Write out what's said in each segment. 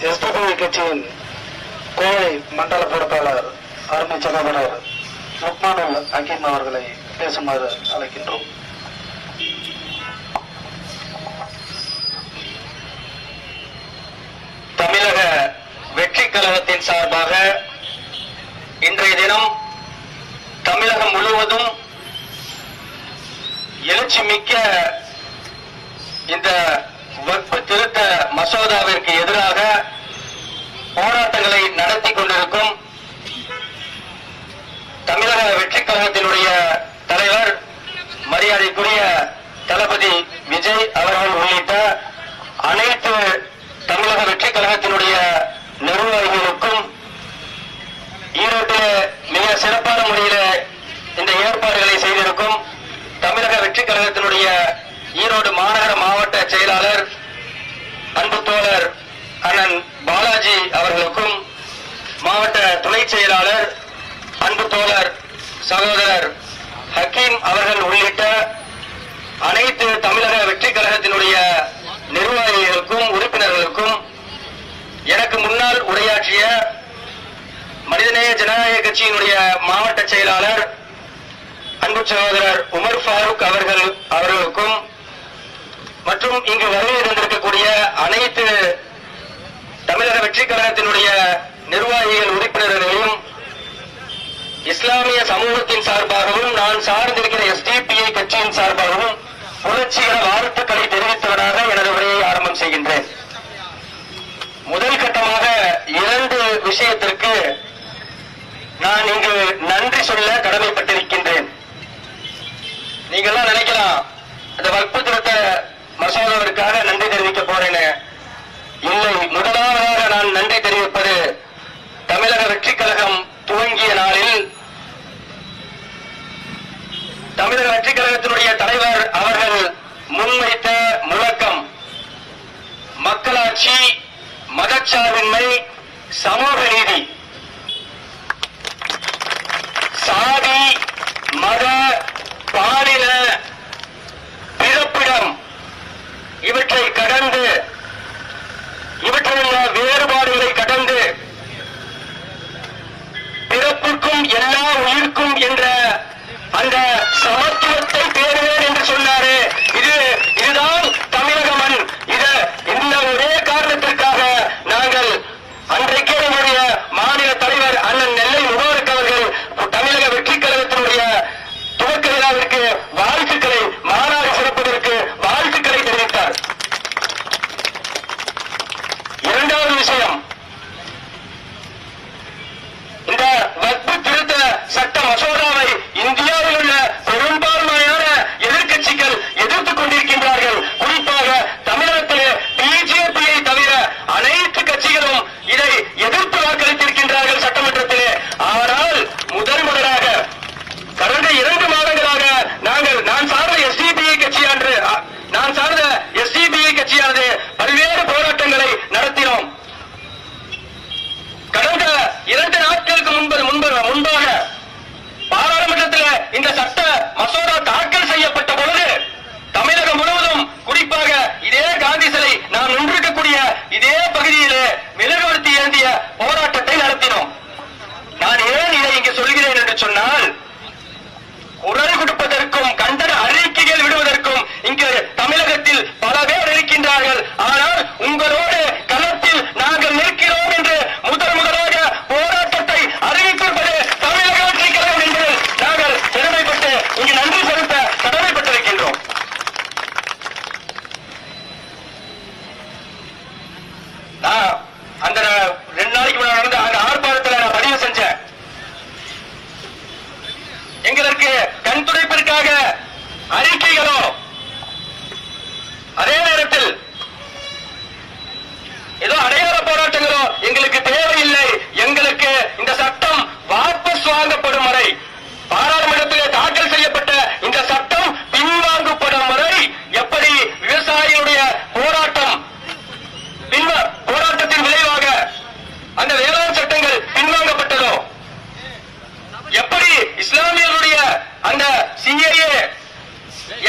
SDPI கட்சியின் கோவை மண்டல பொறுப்பாளர் அருமை சகோதரர் லுக்மானுல் ஹக்கீம் அவர்களை பேசுமாறு அழைக்கின்றோம். தமிழக வெற்றி கழகத்தின் சார்பாக இன்றைய தினம் தமிழகம் முழுவதும் எழுச்சி மிக்க இந்த வக்ஃப் திருத்த மசோதாவிற்கு எதிராக போராட்டங்களை நடத்தி கொண்டிருக்கும் தமிழக வெற்றி கழகத்தினுடைய தலைவர் மரியாதைக்குரிய தளபதி விஜய் அவர்கள் உள்ளிட்ட அனைத்து தமிழக வெற்றி கழகத்தினுடைய நிர்வாகிகளுக்கும் ஈரோட்டில் மிக சிறப்பான முறையில் இந்த ஏற்பாடுகளை செய்திருக்கும் தமிழக வெற்றி கழகத்தினுடைய ஈரோடு மாநகர மாவட்ட செயலாளர் அன்பு தோழர் அண்ணன் பாலாஜி அவர்களுக்கும் மாவட்ட துணை செயலாளர் அன்பு தோழர் சகோதரர் ஹக்கீம் அவர்கள் உள்ளிட்ட அனைத்து தமிழக வெற்றி கழகத்தினுடைய நிர்வாகிகளுக்கும் உறுப்பினர்களுக்கும் எனக்கு முன்னால் உரையாற்றிய மனிதநேய ஜனநாயக கட்சியினுடைய மாவட்ட செயலாளர் அன்பு சகோதரர் உமர் ஃபாரூக் அவர்களுக்கும் மற்றும் இங்கு வருகை தந்திருக்கக்கூடிய அனைத்து தமிழக வெற்றி கழகத்தினுடைய நிர்வாகிகள் உறுப்பினர்களையும் இஸ்லாமிய சமூகத்தின் சார்பாகவும் நான் சார்ந்திருக்கிற எஸ்டிபிஐ கட்சியின் சார்பாகவும் புரட்சிகர வாழ்த்துக்களை தெரிவித்தவராக எனது உரையை ஆரம்பம் செய்கின்றேன். முதல் கட்டமாக 2 விஷயத்திற்கு நான் இங்கு நன்றி சொல்ல கடமைப்பட்டிருக்கின்றேன். நீங்கெல்லாம் நினைக்கலாம் இந்த வக்ஃப் திருத்த மசோதாவிற்காக நன்றி தெரிவிக்க போறேன்னு. இல்லை, முதலாவதாக நான் நன்றி தெரிவிப்பது தமிழக வெற்றி கழகம் துவங்கிய நாளில் தமிழக வெற்றி கழகத்தினுடைய தலைவர் அவர்கள் முன்வைத்த முழக்கம் மக்களாட்சி, மதச்சார்பின்மை, சமூக நீதி. சாதி, மத, பாலின, பிறப்பிடம் இவற்றை கடந்து, இவற்றில் உள்ள வேறுபாடுகளை கடந்து பிறப்புக்கும் எல்லா உயிர்க்கும் என்ற அந்த சமத்துவத்தை பேருவேன் என்று சொன்னாரு. இதுதான் தமிழக மண். இந்த ஒரே காரணத்திற்காக நாங்கள் அன்றைக்கே நம்முடைய மாநில தலைவர் அண்ணன் நெல்லை முபாரக் அவர்கள் தமிழக வெற்றி கழகத்தினுடைய துவக்க விழாவிற்கு வாழ்த்துக்களை, மாநாடு சிறப்பதற்கு வாழ்த்துக்களை தெரிவித்தார். இரண்டாவது விஷயம், இந்த வக்ஃப் திருத்த சட்ட மசோதாவை இந்தியாவில் உள்ள பெரும்பான்மையான எதிர்க்கட்சிகள் எதிர்த்துக் கொண்டிருக்கின்றார்கள். குறிப்பாக தமிழகத்திலே பிஜேபியை தவிர அனைத்து கட்சிகளும் இதை எதிர்த்து வாக்களித்திருக்கின்றார்கள் சட்டமன்றத்திலே. ஆனால் முதலாக கடந்த 2 மாதங்களாக நான் சார்ந்த எஸ்டிபிஐ கட்சியானது பல்வேறு போராட்டங்களை நடத்தினோம். கடந்த 2 நாட்களுக்கு முன்பாக பாராளுமன்றத்தில் இந்த சட்ட மசோதா தாக்கல் செய்யப்பட்ட பொழுது தமிழகம் முழுவதும், குறிப்பாக இதே காந்தி சிலை நாம் நின்றிருக்கக்கூடிய இதே பகுதியிலே மெழுகுவர்த்தி ஏந்திய போராட்டத்தை நடத்தினோம். நான் ஏன் இதை இங்கு சொல்கிறேன் என்று சொன்னால், குரல் கொடுப்பதற்கும் கண்டன அறிக்கைகள் விடுவதற்கும் இங்கு தமிழகத்தில் பல பேர் இருக்கின்றார்கள். ஆனால் உங்களோடு களத்தில் நாங்கள் நிற்கிறோம் என்று முதலாக போராட்டத்தை அறிவித்திருப்பது தமிழக வெற்றி கழகம் என்று நாங்கள் கடமைப்பட்டு இங்கு நன்றி செலுத்த கடமைப்பட்டிருக்கின்றோம். அந்த 2 நாளைக்கு முன்னாடி நடந்த அந்த ஆர்ப்பாட்டத்தில் நான் பதிவு செஞ்சேன். எங்களுக்கு கண் துடைப்பிற்காக அறிக்கைகளோ, அதே நேரத்தில் ஏதோ அடையாள போராட்டங்களோ எங்களுக்கு தேவையில்லை. எங்களுக்கு இந்த சட்டம் வாபஸ் வாங்கப்படும் வரை, பாராளுமன்றத்திலே தாக்கல் செய்யப்பட்ட இந்த சட்டம் பின்வாங்கப்படும் வரை, எப்படி விவசாயிகளுடைய போராட்டத்தின் விளைவாக அந்த வேளாண் சட்டங்கள் பின்வாங்கப்பட்டதோ, எப்படி இஸ்லாமியர்களுடைய அந்த சிஏஏ,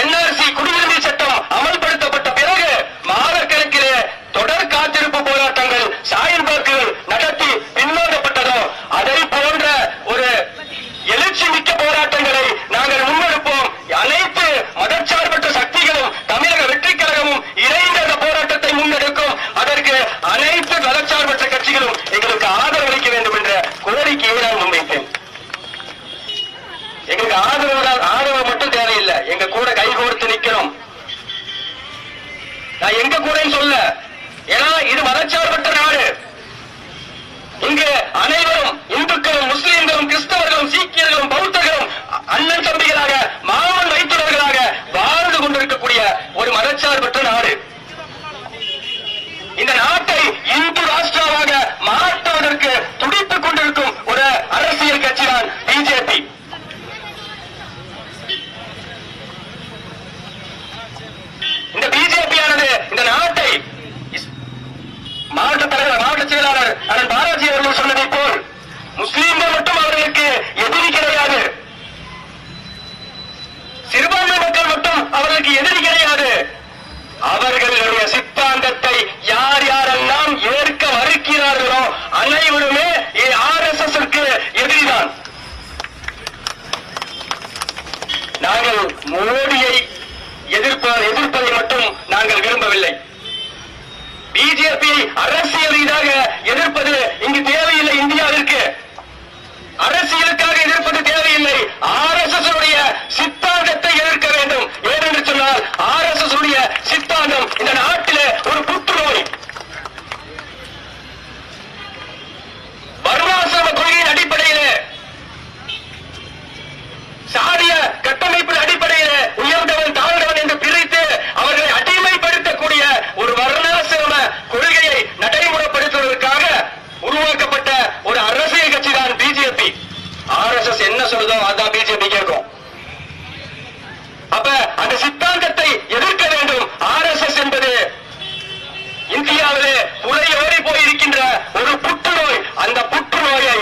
என்ஆர்சி குடியுரிமை சட்டம் அமல்படுத்தப்பட்ட பிறகு மாதக்கணக்கிலே தொடர் காத்திருப்பு போராட்டங்கள் சாயல்பாக்குகள் நடத்தி பின்வாங்கப்பட்டதோ அதை போன்ற ஒரு எழுச்சி மிக்க போராட்டங்களை நாங்கள் முன்னெடுப்போம். அனைத்து மதச்சார்பற்ற சக்திகளும் தமிழக வெற்றி கழகமும் இணைந்த அந்த போராட்டத்தை முன்னெடுக்கும். அதற்கு அனைத்து மதச்சார்பற்ற கட்சிகளும் எங்களுக்கு ஆதரவு அளிக்க வேண்டும் என்ற கோரிக்கையை நான் முன்வைத்தேன். எங்களுக்கு ஆதரவு மட்டும் தேவையில்லை, எங்க கூட கைகோர்த்து நிற்கிறோம். நான் எங்க கூட சொல்ல, ஏன்னா இது மதச்சார்பற்ற நாடு. இங்கு அனைவரும் இந்துக்களும் முஸ்லிம்களும் கிறிஸ்தவர்களும் சீக்கியர்களும் பௌத்தர்களும் அண்ணன் தம்பிகளாக மாமன் வைத்துள்ளவர்களாக வாழ்ந்து கொண்டிருக்கக்கூடிய ஒரு மதச்சார்பற்ற நாடு. இந்த நாட்டை இந்து ராஷ்டிரமாக மாற்றுவதற்கு துடித்துக் கொண்டிருக்கும் ஒரு அரசியல் கட்சி தான் பிஜேபி. இந்த பிஜேபியானது இந்த நாட்டை மாவட்ட தலைவர் மாவட்ட செயலாளர் அண்ணன் பாலாஜி அவர்கள் சொன்னதை போல் முஸ்லீம்கள் மட்டும் அவர்களுக்கு எதிரி கிடையாது, சிறுபான்மை மக்கள் மட்டும் அவர்களுக்கு எதிரி கிடையாது. அவர்களுடைய சித்தாந்தத்தை யார் யாரெல்லாம் ஏற்க மறுக்கிறார்களோ அனைவருமே RSS எதிரிதான். நாங்கள் மோடியை எதிர்ப்பதை மட்டும் நாங்கள் விரும்பவில்லை. பிஜேபி அரசியல் ரீதியாக எதிர்ப்பது இங்கு தேவையில்லை. இந்தியாவிற்கு அரசியலுக்காக எதிர்ப்பது தேவையில்லை. RSS சித்தாந்தத்தை எதிர்க்க வேண்டும். ஏனென்று சொன்னால் RSS சித்தாந்தம் இந்த நாட்டிலே ஒரு புற்றுநோய். வர்ணாசிரம கொள்கையின் அடிப்படையிலே, சாதிய கட்டமைப்பின் அடிப்படையிலே உயர்ந்தவன் தாழ்ந்தவன் என்று பிரித்து அவர்களை அடிமைப்படுத்தக்கூடிய ஒரு வர்ணாசிரம கொள்கையை நடைமுறைப்படுத்துவதற்காக உருவாக்கப்பட்ட ஒரு அரசியல் கட்சி தான் பிஜேபி. RSS என்ன சொல்லுதோ அதான் பிஜேபி கேட்கும். அப்ப அந்த சித்தாந்தத்தை எதிர்க்க வேண்டும். RSS என்பது இந்தியாவிலே புலையோடி போயிருக்கின்ற ஒரு புற்றுநோய். அந்த புற்றுநோயை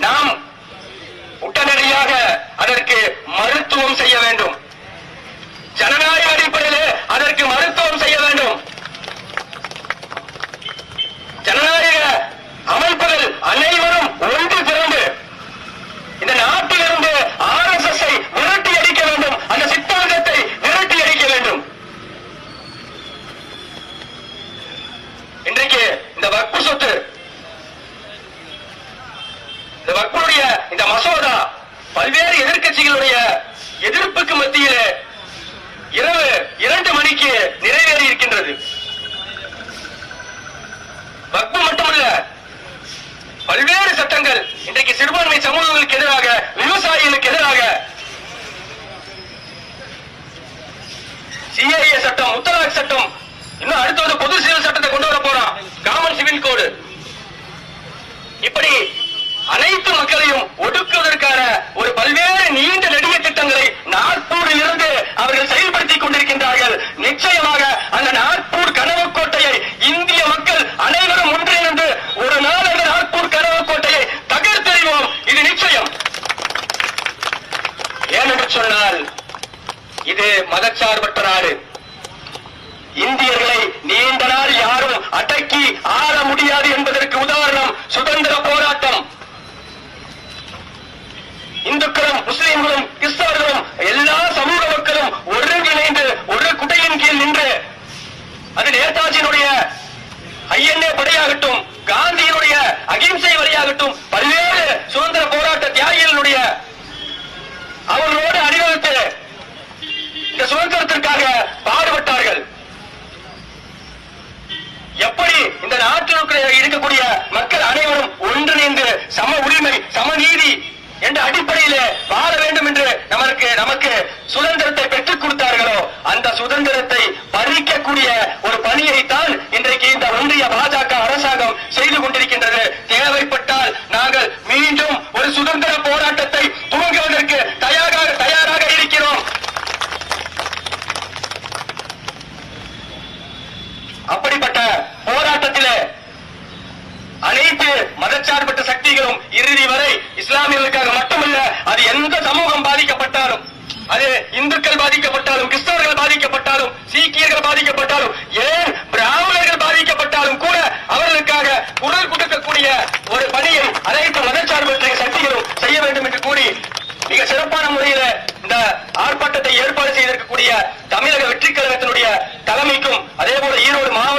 நாம் உடனடியாக அதற்கு மருத்துவம் செய்ய வேண்டும். ஜனநாயக அடிப்படையில் அதற்கு மருத்துவம் செய்ய வேண்டும். ஜனநாயக அமைப்புகள் அனைவரும் ஒன்று திரண்டு இந்த நாட்டிலிருந்து RSS விரட்டி அடிக்க வேண்டும். அந்த சித்தாந்தத்தை விரட்டி அடிக்க வேண்டும். இன்றைக்கு இந்த வக்ஃப் சொத்து, இந்த வக்ஃபுடைய இந்த மசோதா பல்வேறு எதிர்க்கட்சிகளுடைய எதிர்ப்புக்கு மத்தியில் இரவு 2 மணிக்கு நிறைவேறி இருக்கின்றது. வக்ஃப் மட்டுமல்ல, பல்வேறு சட்டங்கள் இன்றைக்கு சிறுபான்மை சமூகங்களுக்கு எதிராக, விவசாயிகளுக்கு எதிராக, CAA சட்டம், முத்தலாக் சட்டம், இன்னும் அடுத்தது பொது சிவில் சட்டத்தை கொண்டு வர போறோம், காமன் சிவில் கோடு. இப்படி அனைத்து மக்களையும் ஒடுக்குவதற்கான ஒரு பல்வேறு நீண்ட நெடிய திட்டங்களை நாக்பூரில் இருந்து அவர்கள் செயல்படுத்திக் கொண்டிருக்கின்றார்கள். நிச்சயமாக அந்த நாக்பூர் கனவு கோட்டையை இந்திய மக்கள் அனைவரும் ஒன்றிணைந்து ஒரு நாள் அந்த நாக்பூர் கனவு கோட்டையை தகர்த்தெறிவோம். இது நிச்சயம். ஏனென்று சொன்னால் இது மதச்சார்பற்ற நாடு. இந்தியர்களை நீண்ட நாள் யாரும் அடக்கி ஆள முடியாது என்பதற்கு உதாரணம் சுதந்திர போராட்டம். இந்துக்களும் முஸ்லிம்களும் கிறிஸ்தவர்களும் எல்லா சமூக மக்களும் ஒருங்கிணைந்து ஒரு குடையின் கீழ் நின்று, அது நேதாஜியினுடைய INA படையாகட்டும், காந்தியினுடைய அகிம்சை வழியாகட்டும், பல்வேறு சுதந்திர போராட்ட தியாகிகளுடைய அவர்களோடு அணிவகுத்து இந்த சுதந்திரத்திற்காக பாடுபட்டார்கள். எப்படி இந்த நாட்டில் இருக்கக்கூடிய மக்கள் அனைவரும் ஒன்றிணைந்து சம உரிமை, சமநீதி என்ற அடிப்படையில் வாழ வேண்டும் என்று நமக்கு சுதந்திரத்தை பெற்றுக் கொடுத்தார்களோ அந்த சுதந்திரத்தை பறிக்கக்கூடிய ஒரு பணியைத்தான் இன்றைக்கு இந்த ஒன்றிய பாஜக அரசாங்கம் செய்து கொண்டிருக்கின்றது. தேவைப்பட்டால் நாங்கள் மீண்டும் ஒரு சுதந்திர போராட்டத்தை துவங்குவதற்கு தயாராக இருக்கிறோம். அப்படிப்பட்ட போராட்டத்திலே அனைத்து மதச்சார்பற்ற சக்திகளும் இறுதி வரை இஸ்லாமியர்களுக்காக மட்டுமல்ல, அது எந்த சமூகம் பாதிக்கப்பட்டாலும், அது இந்துக்கள் பாதிக்கப்பட்டாலும், கிறிஸ்தவர்கள் பாதிக்கப்பட்டாலும், சீக்கியர்கள் பாதிக்கப்பட்டாலும், ஏன் பிராமணர்கள் பாதிக்கப்பட்டாலும் கூட அவர்களுக்காக குரல் கொடுக்கக்கூடிய ஒரு பணியை அனைத்து மதச்சார்பற்ற சக்திகளும் செய்ய வேண்டும் என்று கூறி மிக சிறப்பான முறையில இந்த ஆர்ப்பாட்டத்தை ஏற்பாடு செய்திருக்கக்கூடிய தமிழக வெற்றிக் கழகத்தினுடைய தலைமைக்கும் அதே போல ஈரோடு மாவட்ட